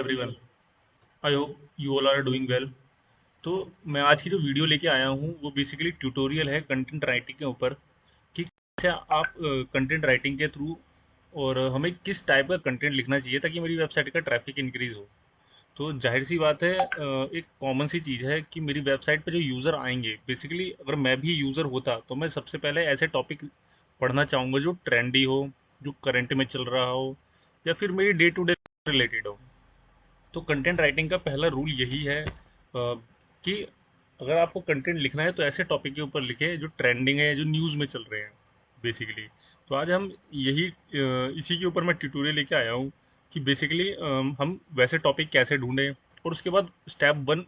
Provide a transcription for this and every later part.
Everyone, I hope you all are doing well. तो मैं आज की जो वीडियो लेके आया हूँ वो बेसिकली ट्यूटोरियल है कंटेंट राइटिंग के ऊपर कि कैसे आप कंटेंट राइटिंग के थ्रू और हमें किस टाइप का कंटेंट लिखना चाहिए ताकि मेरी वेबसाइट का ट्रैफिक इंक्रीज हो। तो जाहिर सी बात है, एक कॉमन सी चीज़ है कि मेरी वेबसाइट पे जो यूज़र आएंगे, बेसिकली अगर मैं भी यूज़र होता तो मैं सबसे पहले ऐसे टॉपिक पढ़ना चाहूँगा जो ट्रेंडी हो, जो करंट में चल रहा हो, या फिर मेरी डे टू डे रिलेटेड हो। तो कंटेंट राइटिंग का पहला रूल यही है कि अगर आपको कंटेंट लिखना है तो ऐसे टॉपिक के ऊपर लिखें जो ट्रेंडिंग है, जो न्यूज़ में चल रहे हैं बेसिकली। तो आज हम यही इसी के ऊपर मैं ट्यूटोरियल लेके आया हूँ कि बेसिकली हम वैसे टॉपिक कैसे ढूंढें, और उसके बाद स्टेप 1,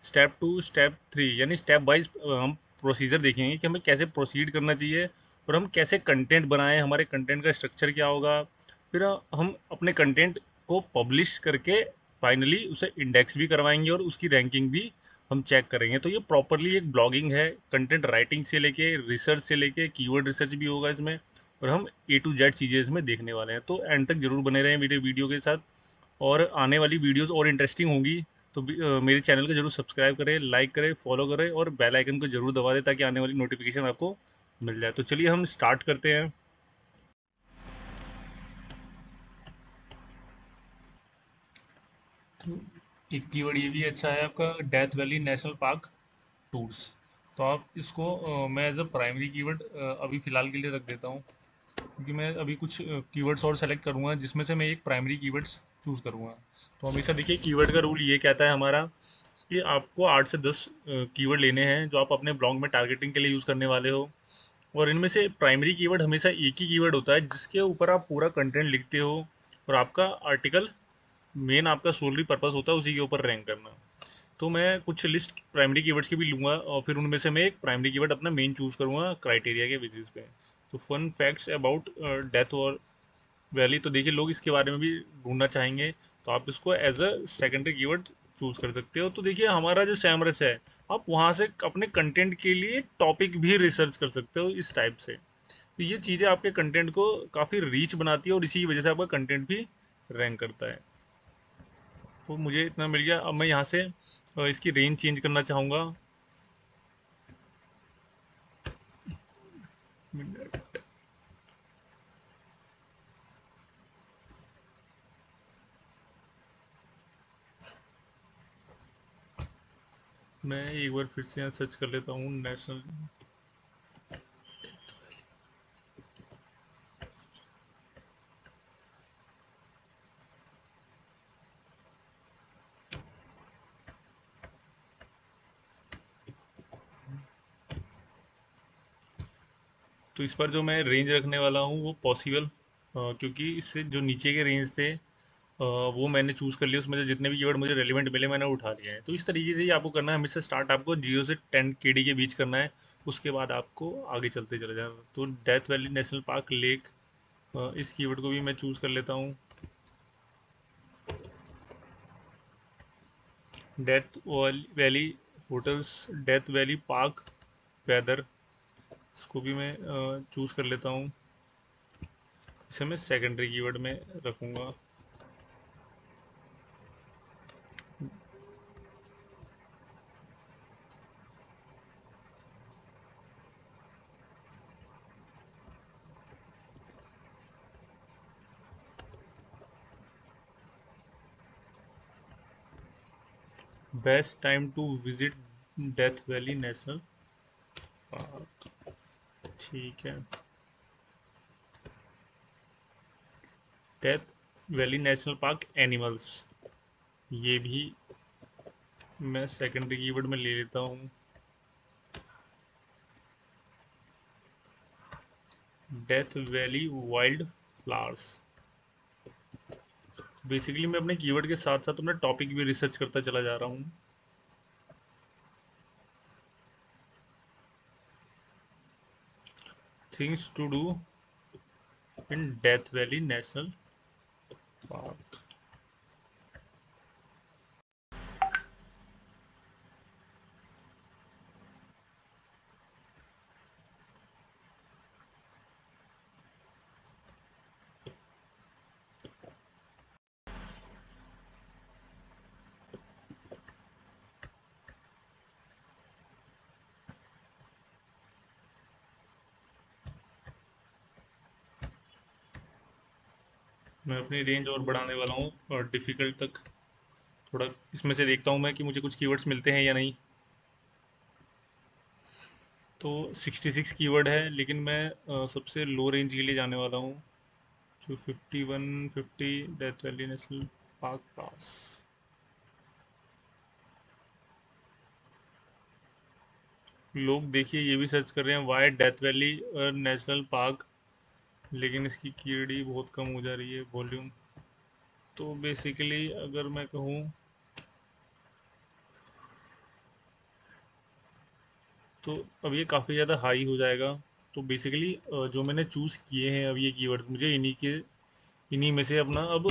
स्टेप 2, स्टेप 3 यानी स्टेप वाइज हम प्रोसीजर देखेंगे कि हमें कैसे प्रोसीड करना चाहिए और हम कैसे कंटेंट बनाएं, हमारे कंटेंट का स्ट्रक्चर क्या होगा। फिर हम अपने कंटेंट को पब्लिश करके फाइनली उसे इंडेक्स भी करवाएंगे और उसकी रैंकिंग भी हम चेक करेंगे। तो ये प्रॉपरली एक ब्लॉगिंग है, कंटेंट राइटिंग से लेके रिसर्च से लेके कीवर्ड रिसर्च भी होगा इसमें, और हम ए टू जेड चीज़ें इसमें देखने वाले हैं। तो एंड तक जरूर बने रहें मेरे वीडियो के साथ, और आने वाली वीडियोस और इंटरेस्टिंग होंगी। तो मेरे चैनल को जरूर सब्सक्राइब करें, लाइक करें, फॉलो करें और बेल आइकन को जरूर दबा दें ताकि आने वाली नोटिफिकेशन आपको मिल जाए। तो चलिए हम स्टार्ट करते हैं। तो एक कीवर्ड ये भी अच्छा है आपका, death Valley National park tours. तो आप इसको मैं एज अ प्राइमरी कीवर्ड अभी फ़िलहाल के लिए रख देता हूँ, क्योंकि मैं अभी कुछ कीवर्ड्स और सेलेक्ट करूँगा जिसमें से मैं एक प्राइमरी कीवर्ड्स चूज़ करूँगा। तो हमेशा देखिए, कीवर्ड का रूल ये कहता है हमारा कि आपको 8 से 10 कीवर्ड लेने हैं जो आप अपने ब्लॉग में टारगेटिंग के लिए यूज़ करने वाले हो। और इनमें से प्राइमरी कीवर्ड हमेशा एक ही कीवर्ड होता है जिसके ऊपर आप पूरा कंटेंट लिखते हो, और आपका आर्टिकल मेन आपका सोलरी पर्पस होता है उसी के ऊपर रैंक करना। तो मैं कुछ लिस्ट प्राइमरी कीवर्ड्स की भी लूँगा और फिर उनमें से मैं एक प्राइमरी कीवर्ड अपना मेन चूज़ करूँगा क्राइटेरिया के बेसिस पे। तो फन फैक्ट्स अबाउट डेथ और वैली, तो देखिए लोग इसके बारे में भी ढूंढना चाहेंगे, तो आप इसको as a secondary keyword choose कर सकते हो। तो देखिए हमारा जो सैमरस है, आप वहाँ से अपने कंटेंट के लिए टॉपिक भी रिसर्च कर सकते हो इस टाइप से। तो ये चीज़ें आपके कंटेंट को काफ़ी रीच बनाती है और इसी की वजह से आपका कंटेंट भी रैंक करता है। तो मुझे इतना मिल गया। अब मैं यहाँ से इसकी रेंज चेंज करना चाहूँगा। मैं एक बार फिर से यहाँ सर्च कर लेता हूँ नेशनल। तो इस पर जो मैं रेंज रखने वाला हूँ वो पॉसिबल, क्योंकि इससे जो नीचे के रेंज थे वो मैंने चूज़ कर लिया, उसमें से जितने भी कीवर्ड मुझे रेलिवेंट मिले मैंने उठा लिए हैं। तो इस तरीके से ही आपको करना है, हमेशा स्टार्ट आपको 0 से 10 केडी के बीच करना है, उसके बाद आपको आगे चलते चले जाना। तो Death Valley National Park lake, इस कीवर्ड को भी मैं चूज़ कर लेता हूँ। Death Valley hotels, Death Valley park weather, इसको भी मैं चूज़ कर लेता हूँ। इसे मैं सेकेंडरी कीवर्ड में रखूँगा। Best time to visit Death Valley National Park, ठीक है। Death Valley National Park animals, ये भी मैं सेकेंडरी कीवर्ड में ले लेता हूँ। Death Valley wild flowers. Basically मैं अपने कीवर्ड के साथ साथ अपना टॉपिक भी रिसर्च करता चला जा रहा हूँ। Things to do in Death Valley National Park. मैं अपनी रेंज और बढ़ाने वाला हूँ और डिफ़िकल्ट तक। थोड़ा इसमें से देखता हूँ मैं कि मुझे कुछ कीवर्ड्स मिलते हैं या नहीं। तो 66 कीवर्ड है, लेकिन मैं सबसे लो रेंज के लिए जाने वाला हूँ, जो 5150 Death Valley National Park pass. लोग देखिए ये भी सर्च कर रहे हैं why Death Valley National Park, लेकिन इसकी कीडी बहुत कम हो जा रही है वॉल्यूम। तो बेसिकली अगर मैं कहूँ तो अब ये काफ़ी ज़्यादा हाई हो जाएगा। तो बेसिकली जो मैंने चूज़ किए हैं अब ये कीवर्ड, मुझे इन्हीं में से अपना अब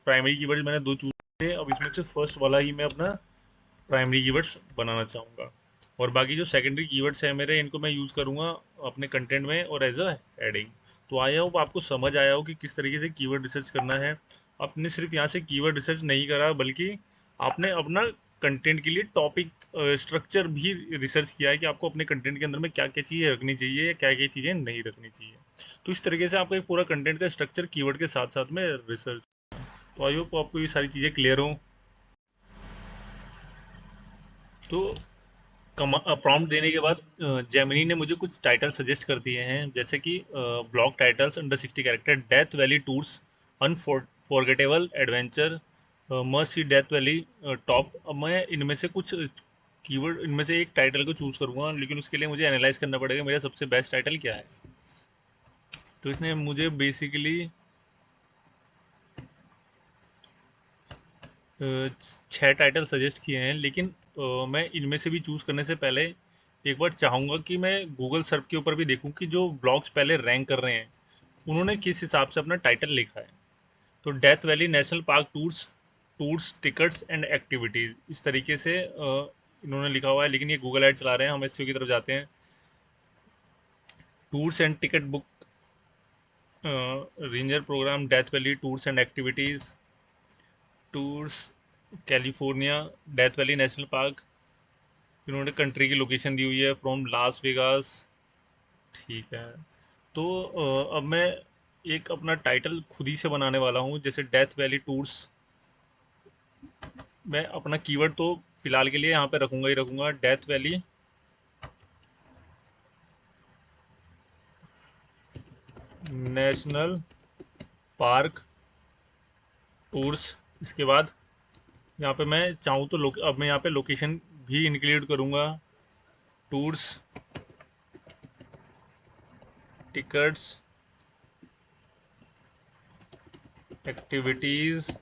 प्राइमरी कीवर्ड मैंने दो चूज किए, अब इसमें से फर्स्ट वाला ही मैं अपना प्राइमरी कीवर्ड्स बनाना चाहूँगा। और बाकी जो सेकेंडरी कीवर्ड्स हैं मेरे, इनको मैं यूज़ करूँगा अपने कंटेंट में और एज अ हेडिंग। तो आया हो आपको समझ आया हो कि किस तरीके से कीवर्ड रिसर्च करना है। आपने सिर्फ यहाँ से कीवर्ड रिसर्च नहीं करा, बल्कि आपने अपना कंटेंट के लिए टॉपिक स्ट्रक्चर भी रिसर्च किया है कि आपको अपने कंटेंट के अंदर में क्या क्या चीज़ें रखनी चाहिए या क्या क्या चीज़ें नहीं रखनी चाहिए। तो इस तरीके से आपका एक पूरा कंटेंट का स्ट्रक्चर कीवर्ड के साथ साथ में रिसर्च। तो आई होप आपको ये सारी चीज़ें क्लियर हो। तो प्रॉम्प्ट देने के बाद जेमिनी ने मुझे कुछ टाइटल सजेस्ट कर दिए हैं, जैसे कि blog titles under 60 character, death Valley tours, unforgettable adventure, must see death valley top. अब मैं इनमें से कुछ कीवर्ड, इनमें से एक टाइटल को चूज करूंगा, लेकिन उसके लिए मुझे एनालाइज करना पड़ेगा मेरा सबसे बेस्ट टाइटल क्या है। तो इसने मुझे बेसिकली 6 टाइटल सजेस्ट किए हैं, लेकिन मैं इनमें से भी चूज़ करने से पहले एक बार चाहूँगा कि मैं गूगल सर्च के ऊपर भी देखूँ कि जो ब्लॉग्स पहले रैंक कर रहे हैं उन्होंने किस हिसाब से अपना टाइटल लिखा है। तो Death Valley National park tours, tickets and activities, इस तरीके से इन्होंने लिखा हुआ है, लेकिन ये गूगल ऐड चला रहे हैं, हम एसईओ की तरफ जाते हैं। Tours and ticket book, ranger program, Death Valley tours and activities, tours California, Death Valley National Park. इन्होंने कंट्री की लोकेशन दी हुई है फ्रॉम लास वेगास। ठीक है। तो अब मैं एक अपना टाइटल खुद ही से बनाने वाला हूँ, जैसे डेथ वैली टूर्स। मैं अपना कीवर्ड तो फिलहाल के लिए यहाँ पे रखूंगा ही रखूंगा, death Valley National park tours. इसके बाद यहाँ पे मैं चाहूँ तो अब मैं यहाँ पे लोकेशन भी इंक्लूड करूँगा, टूर्स, टिकट्स, एक्टिविटीज़।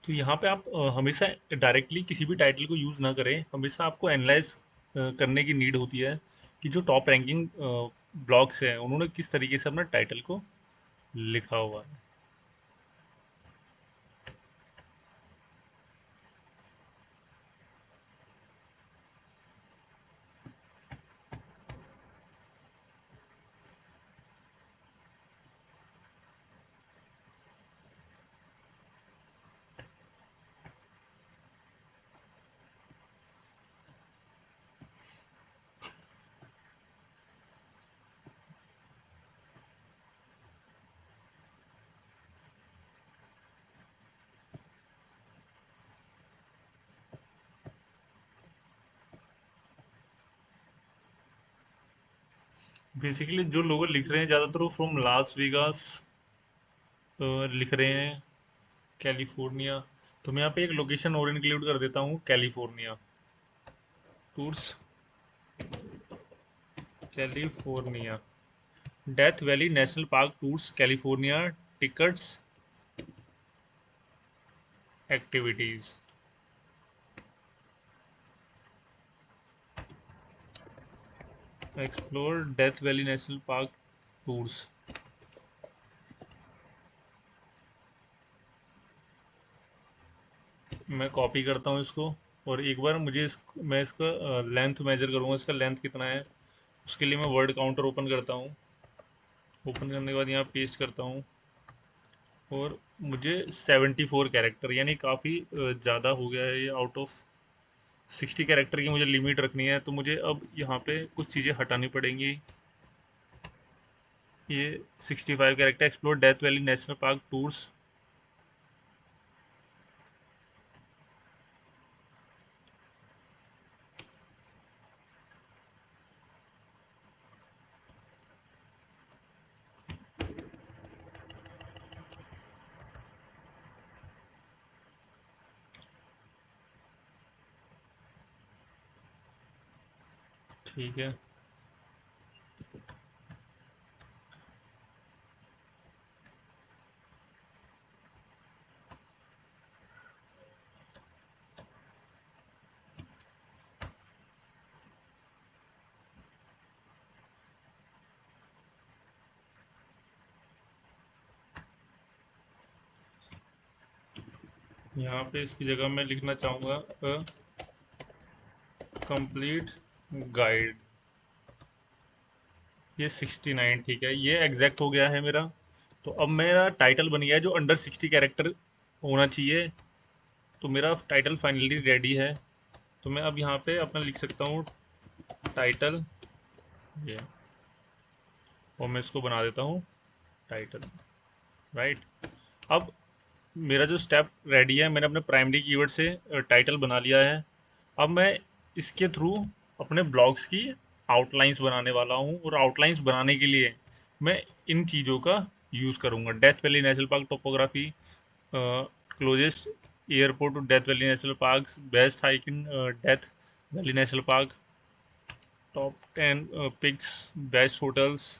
तो यहाँ पे आप हमेशा डायरेक्टली किसी भी टाइटल को यूज़ ना करें, हमेशा आपको एनालाइज करने की नीड होती है कि जो टॉप रैंकिंग ब्लॉग्स हैं उन्होंने किस तरीके से अपना टाइटल को लिखा हुआ है। बेसिकली जो लोग लिख रहे हैं ज़्यादातर वो फ्रॉम लास वेगास लिख रहे हैं, कैलिफोर्निया। तो मैं यहाँ पे एक लोकेशन और इंक्लूड कर देता हूँ, California tours, California, Death Valley National park tours California, tickets, activities. Explore death Valley National park tours. मैं कॉपी करता हूँ इसको, और एक बार मैं इसका लेंथ मेजर करूँगा, इसका लेंथ कितना है। उसके लिए मैं वर्ड काउंटर ओपन करता हूँ। ओपन करने के बाद यहाँ पेस्ट करता हूँ और मुझे 74 कैरेक्टर, यानी काफ़ी ज़्यादा हो गया है ये। आउट ऑफ 60 कैरेक्टर की मुझे लिमिट रखनी है, तो मुझे अब यहाँ पे कुछ चीज़ें हटानी पड़ेंगी। ये 65 character, explore death Valley National park tours. ठीक है, यहाँ पे इसकी जगह मैं लिखना चाहूँगा कंप्लीट गाइड। ये 69, ठीक है, ये एग्जैक्ट हो गया है मेरा। तो अब मेरा टाइटल बन गया है जो अंडर 60 कैरेक्टर होना चाहिए। तो मेरा टाइटल फाइनली रेडी है। तो मैं अब यहाँ पे अपना लिख सकता हूँ टाइटल, ये, और मैं इसको बना देता हूँ टाइटल, राइट। अब मेरा जो स्टेप रेडी है, मैंने अपने प्राइमरी कीवर्ड से टाइटल बना लिया है। अब मैं इसके थ्रू अपने ब्लॉग्स की आउटलाइंस बनाने वाला हूँ, और आउटलाइंस बनाने के लिए मैं इन चीज़ों का यूज़ करूँगा। Death Valley National Park topography, closest airport to Death Valley National Park, best hike in Death Valley National Park, top 10 picks, best hotels.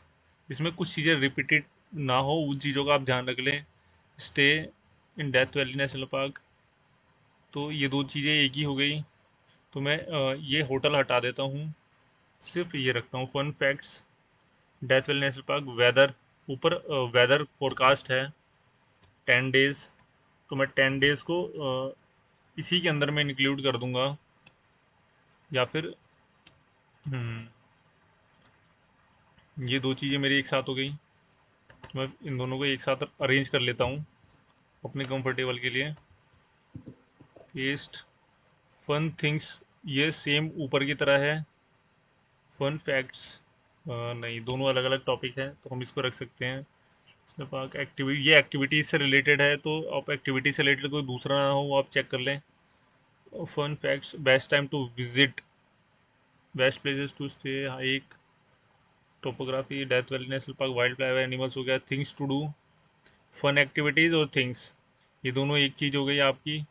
इसमें कुछ चीज़ें रिपीटेड ना हो, उन चीज़ों का आप ध्यान रख लें। Stay in Death Valley National park, तो ये दो चीज़ें एक ही हो गई। तो मैं ये होटल हटा देता हूँ, सिर्फ ये रखता हूँ fun facts Death Valley National Park. Weather, ऊपर वेदर फोरकास्ट है 10 डेज, तो मैं 10 डेज को इसी के अंदर में इंक्लूड कर दूंगा। या फिर ये दो चीज़ें मेरी एक साथ हो गई, तो मैं इन दोनों को एक साथ अरेंज कर लेता हूँ अपने कंफर्टेबल के लिए। पेस्ट फन थिंग्स, ये सेम ऊपर की तरह है। फन फैक्ट्स नहीं, दोनों अलग अलग टॉपिक है, तो हम इसको रख सकते हैं। पार्क एक्टिविटी, ये एक्टिविटीज से रिलेटेड है, तो आप एक्टिविटी से रिलेटेड कोई दूसरा ना हो वो आप चेक कर लें। Fun facts, best time to visit, best places to stay, hike, topography, Death Valley National Park, wild life animals हो गया। Things to do, fun activities और थिंग्स, ये दोनों एक चीज़ हो गई आपकी।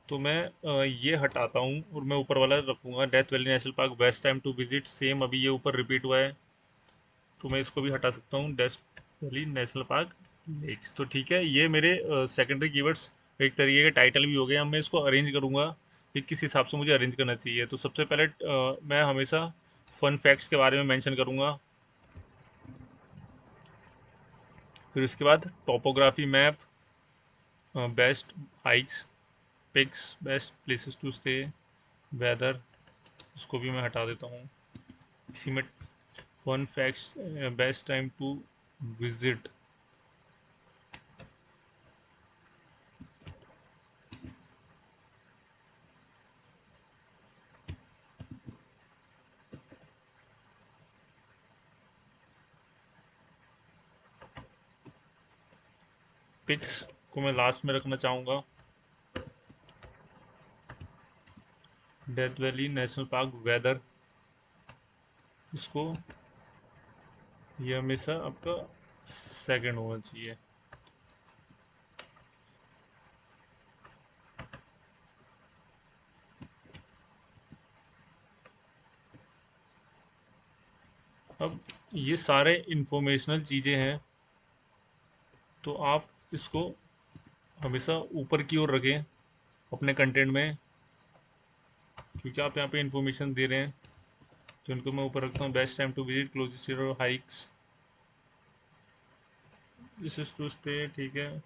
तो मैं ये हटाता हूँ और मैं ऊपर वाला रखूँगा Death Valley National Park, best time to visit, same अभी ये ऊपर रिपीट हुआ है, तो मैं इसको भी हटा सकता हूँ, Death Valley National Park lakes. तो ठीक है, ये मेरे सेकेंडरी कीवर्ड्स एक तरीके के टाइटल भी हो गए। अब मैं इसको अरेंज करूँगा कि किस हिसाब से मुझे अरेंज करना चाहिए। तो सबसे पहले मैं हमेशा फन फैक्ट्स के बारे में मेंशन करूँगा, फिर उसके बाद topography map, best hikes, picks, best places to stay, weather, उसको भी मैं हटा देता हूँ। इसी में fun facts, best time to visit, picks को मैं लास्ट में रखना चाहूँगा। Death Valley National Park weather, इसको, ये हमेशा आपका सेकंड होना चाहिए। अब ये सारे इंफॉर्मेशनल चीज़ें हैं, तो आप इसको हमेशा ऊपर की ओर रखें अपने कंटेंट में, क्योंकि आप यहाँ पे इंफॉर्मेशन दे रहे हैं। तो इनको मैं ऊपर रखता हूँ। Best time to visit, closest hikes, this is to stay, ठीक है,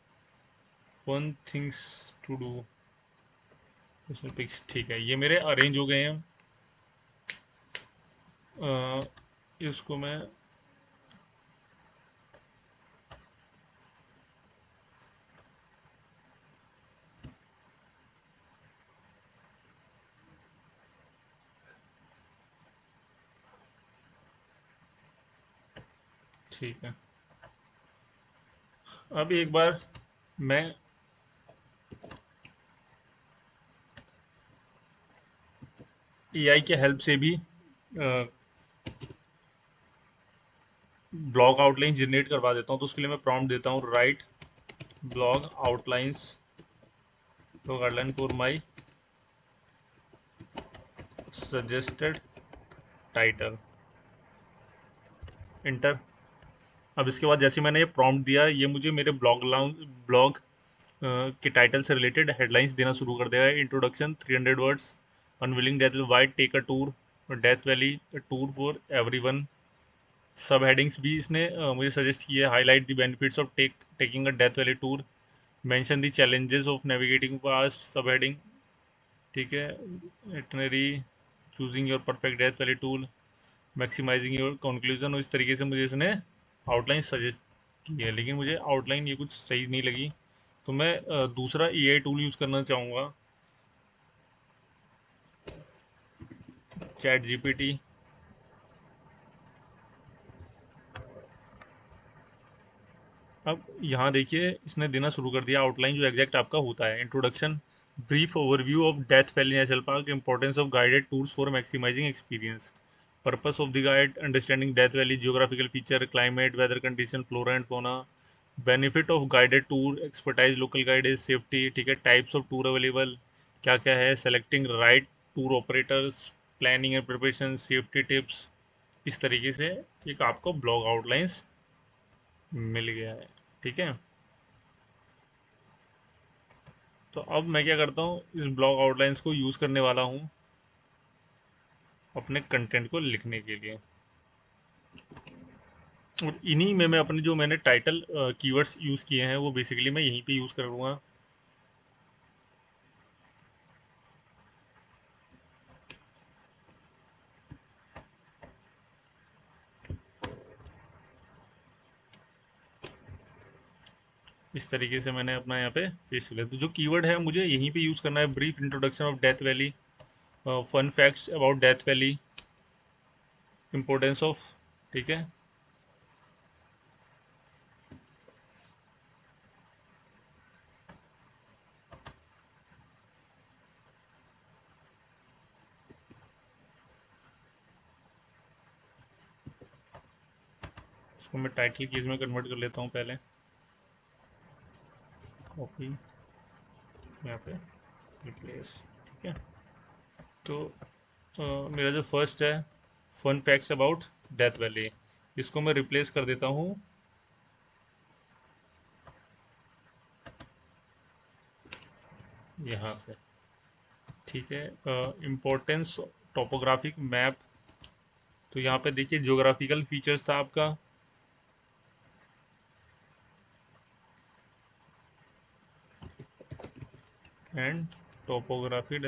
फन थिंग्स टू डू, इसमें पिक्स, ठीक है, ये मेरे अरेंज हो गए हैं। इसको मैं ठीक है। अब एक बार मैं एआई के हेल्प से भी ब्लॉग आउटलाइन जनरेट करवा देता हूँ। तो उसके लिए मैं प्रॉम्प्ट देता हूँ, right blog outlines for my suggested title, inter. अब इसके बाद जैसे मैंने ये प्रॉम्प्ट दिया, ये मुझे मेरे ब्लॉग के टाइटल से रिलेटेड हेडलाइंस देना शुरू कर देगा। Introduction 300 words, unveiling death white take a tour, death valley tour for everyone. Sub headings भी इसने मुझे सजेस्ट की है, highlight the benefits of taking a death valley tour, mention the challenges of navigating pass, sub heading, ठीक है। Itinerary, choosing your perfect death valley tool, maximising your conclusion. इस तरीके से मुझे इसने आउटलाइन सजेस्ट की है, लेकिन मुझे आउटलाइन ये कुछ सही नहीं लगी। तो मैं दूसरा एआई टूल यूज़ करना चाहूँगा, चैट जीपीटी। अब यहाँ देखिए इसने देना शुरू कर दिया आउटलाइन जो एग्जैक्ट आपका होता है। Introduction, brief overview of Death Valley National Park, importance of guided tours for maximising experience, purpose of the guide, understanding Death Valley, geographical feature, climate, weather condition, flora and fauna, benefit of guided tour, expertise, local guides, safety, ठीक है। Types of tour available, क्या क्या है, selecting right tour operators, planning and preparation, safety tips. इस तरीके से एक आपको ब्लॉग आउटलाइंस मिल गया है, ठीक है। तो अब मैं क्या करता हूँ, इस ब्लॉग आउटलाइंस को यूज़ करने वाला हूँ अपने कंटेंट को लिखने के लिए। और इन्हीं में मैं अपने जो मैंने टाइटल कीवर्ड्स यूज़ किए हैं वो बेसिकली मैं यहीं पे यूज़ करूँगा। इस तरीके से मैंने अपना यहाँ पे पेश किया। तो जो कीवर्ड है मुझे यहीं पे यूज़ करना है, brief introduction of Death Valley, fun facts about Death Valley, importance of, ठीक है। इसको मैं टाइटल कीज में कन्वर्ट कर लेता हूँ पहले, कॉपी, यहाँ पे रिप्लेस, ठीक है। तो मेरा जो फर्स्ट है, fun facts about Death Valley, इसको मैं रिप्लेस कर देता हूँ यहाँ से, ठीक है। इम्पोर्टेंस टोपोग्राफिक मैप, तो यहाँ पे देखिए ज्योग्राफिकल फीचर्स था आपका, एंड टोपोग्राफी,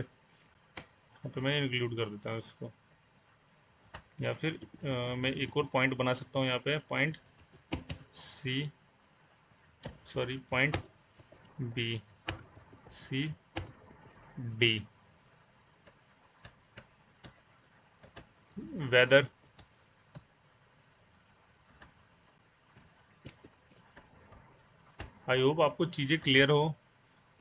तो मैं इंक्लूड कर देता हूँ इसको। या फिर मैं एक और पॉइंट बना सकता हूँ यहाँ पे, point C, sorry point B, C D, weather. I hope आपको चीज़ें क्लियर हो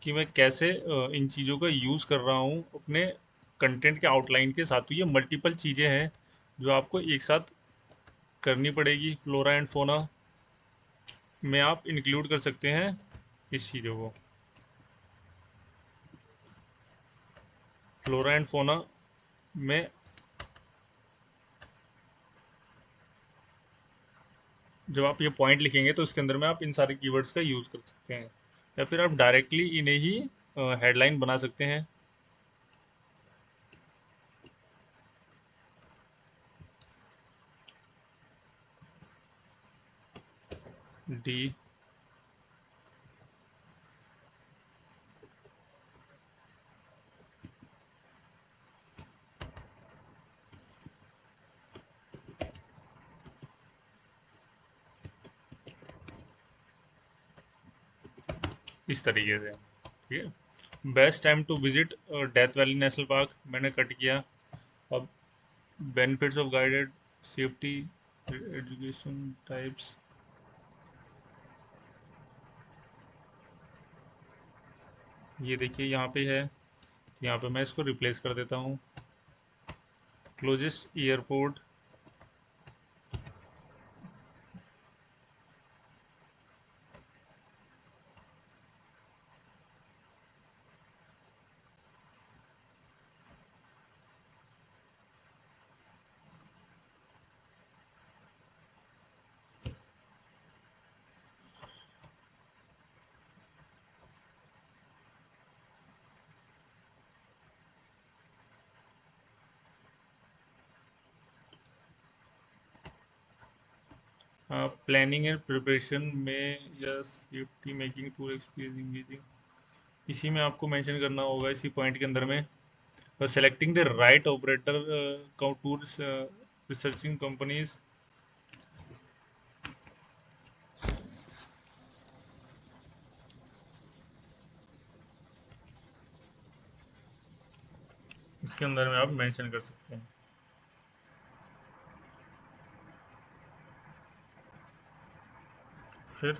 कि मैं कैसे इन चीज़ों का यूज़ कर रहा हूँ अपने कंटेंट के आउटलाइन के साथ। तो ये मल्टीपल चीज़ें हैं जो आपको एक साथ करनी पड़ेगी। फ्लोरा एंड फोना में आप इंक्लूड कर सकते हैं इस चीज़ों को। फ्लोरा एंड फोना में जब आप ये पॉइंट लिखेंगे तो इसके अंदर में आप इन सारे कीवर्ड्स का यूज़ कर सकते हैं, या फिर आप डायरेक्टली इन्हें ही हेडलाइन बना सकते हैं। डी, इस तरीके से, ठीक है। Best time to visit Death Valley National Park मैंने कट किया। अब benefits of guided safety education types, ये देखिए यहाँ पे है, यहाँ पे मैं इसको रिप्लेस कर देता हूँ। Closest airport, planning and preparation में या safety making tour experience engaging, इसी में आपको मेंशन करना होगा, इसी पॉइंट के अंदर में। Selecting the right operator tour researching companies, इसके अंदर में आप मेंशन कर सकते हैं। फिर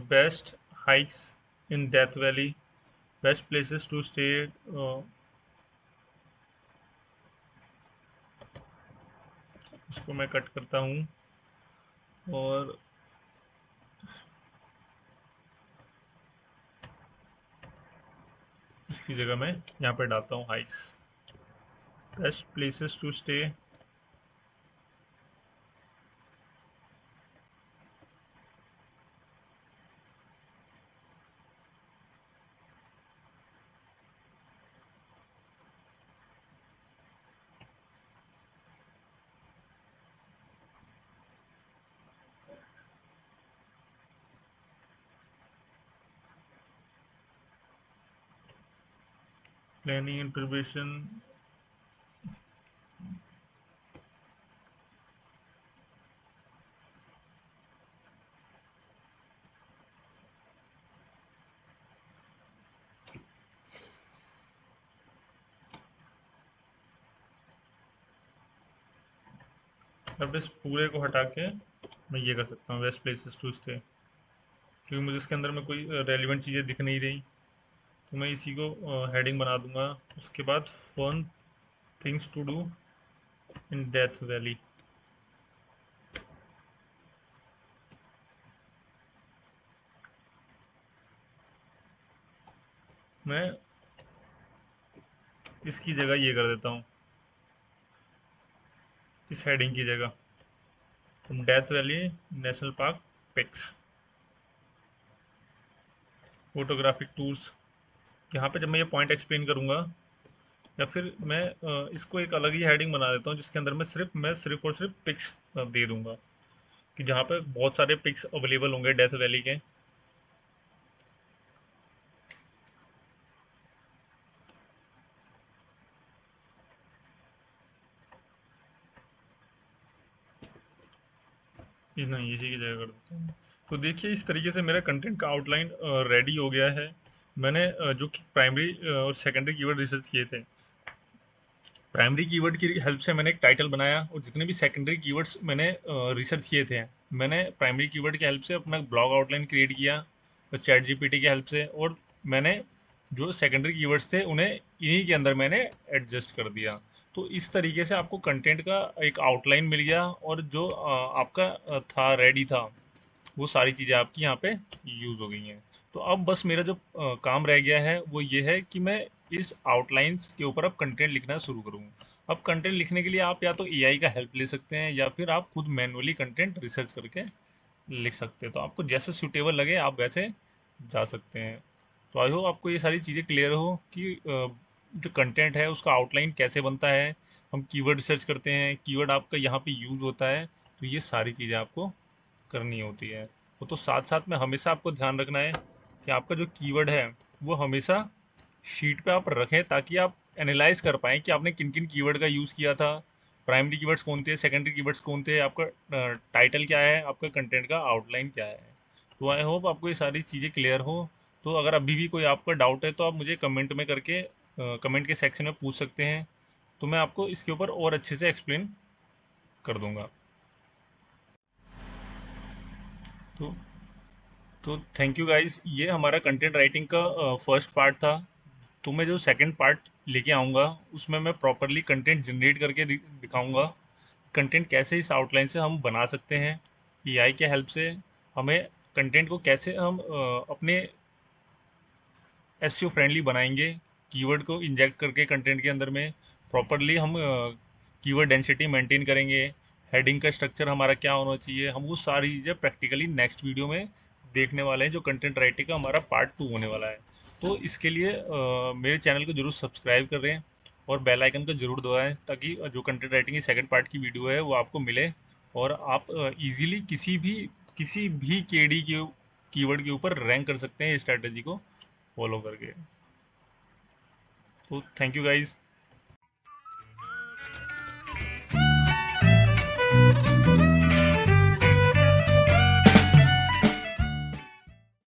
best hikes in Death Valley, best places to stay, इसको मैं कट करता हूँ और इसकी जगह मैं यहाँ पे डालता हूँ hikes. Best places to stay, planning and preparation, अब इस पूरे को हटा के मैं ये कर सकता हूँ बेस्ट प्लेसेस टू स्टे, क्योंकि मुझे इसके अंदर में कोई रेलिवेंट चीज़ें दिख नहीं रही, तो मैं इसी को हेडिंग बना दूंगा। उसके बाद fun things to do in Death Valley, मैं इसकी जगह ये कर देता हूँ, इस हेडिंग की जगह Death Valley National Park picks, photographic tours. यहाँ पे जब मैं ये पॉइंट एक्सप्लेन करूँगा, या फिर मैं इसको एक अलग ही हेडिंग बना देता हूँ जिसके अंदर मैं सिर्फ और सिर्फ पिक्स दे दूंगा, कि जहाँ पे बहुत सारे पिक्स अवेलेबल होंगे डेथ वैली के। नहीं, इसी की जगह कर देता हूँ। तो देखिए इस तरीके से मेरा कंटेंट का आउटलाइन रेडी हो गया है। मैंने जो कि प्राइमरी और सेकेंडरी कीवर्ड रिसर्च किए थे, प्राइमरी कीवर्ड की हेल्प से मैंने एक टाइटल बनाया, और जितने भी सेकेंडरी कीवर्ड्स मैंने रिसर्च किए थे, मैंने प्राइमरी कीवर्ड की हेल्प से अपना ब्लॉग आउटलाइन क्रिएट किया और चैट जीपीटी की हेल्प से, और मैंने जो सेकेंडरी कीवर्ड्स थे उन्हें इन्हीं के अंदर मैंने एडजस्ट कर दिया। तो इस तरीके से आपको कंटेंट का एक आउटलाइन मिल गया, और जो आपका था रेडी था, वो सारी चीज़ें आपकी यहाँ पे यूज़ हो गई हैं। तो अब बस मेरा जो काम रह गया है वो ये है कि मैं इस आउटलाइंस के ऊपर अब कंटेंट लिखना शुरू करूँ। अब कंटेंट लिखने के लिए आप या तो एआई का हेल्प ले सकते हैं, या फिर आप खुद मैनुअली कंटेंट रिसर्च करके लिख सकते हैं। तो आपको जैसे सूटेबल लगे आप वैसे जा सकते हैं। तो आई होप आपको ये सारी चीज़ें क्लियर हो कि जो कंटेंट है उसका आउटलाइन कैसे बनता है, हम कीवर्ड रिसर्च करते हैं, कीवर्ड आपका यहाँ पे यूज़ होता है, तो ये सारी चीज़ें आपको करनी होती है। वो तो साथ साथ में हमेशा आपको ध्यान रखना है कि आपका जो कीवर्ड है वो हमेशा शीट पे आप रखें, ताकि आप एनालाइज कर पाएँ कि आपने किन किन कीवर्ड का यूज़ किया था, प्राइमरी कीवर्ड्स कौन थे, सेकेंडरी कीवर्ड्स कौन थे, आपका टाइटल क्या है, आपका कंटेंट का आउटलाइन क्या है। तो आई होप आपको ये सारी चीज़ें क्लियर हो। तो अगर अभी भी कोई आपका डाउट है तो आप मुझे कमेंट में करके कमेंट के सेक्शन में पूछ सकते हैं, तो मैं आपको इसके ऊपर और अच्छे से एक्सप्लेन कर दूंगा। तो तो थैंक यू गाइस, ये हमारा कंटेंट राइटिंग का फर्स्ट पार्ट था। तो मैं जो सेकंड पार्ट लेके आऊँगा उसमें मैं प्रॉपरली कंटेंट जनरेट करके दिखाऊंगा, कंटेंट कैसे इस आउटलाइन से हम बना सकते हैं, एआई के हेल्प से हमें कंटेंट को कैसे हम अपने एसईओ फ्रेंडली बनाएंगे, कीवर्ड को इंजेक्ट करके कंटेंट के अंदर में प्रॉपरली हम कीवर्ड डेंसिटी मेंटेन करेंगे, हेडिंग का स्ट्रक्चर हमारा क्या होना चाहिए, हम वो सारी चीज़ें प्रैक्टिकली नेक्स्ट वीडियो में देखने वाले हैं, जो कंटेंट राइटिंग का हमारा पार्ट 2 होने वाला है। तो इसके लिए मेरे चैनल को जरूर सब्सक्राइब करें और बेल आइकन को जरूर दबाएं, ताकि जो कंटेंट राइटिंग की सेकंड पार्ट की वीडियो है वो आपको मिले और आप इजीली किसी भी केडी के कीवर्ड के ऊपर रैंक कर सकते हैं, इस स्ट्रैटेजी को फॉलो करके। तो थैंक यू गाइज।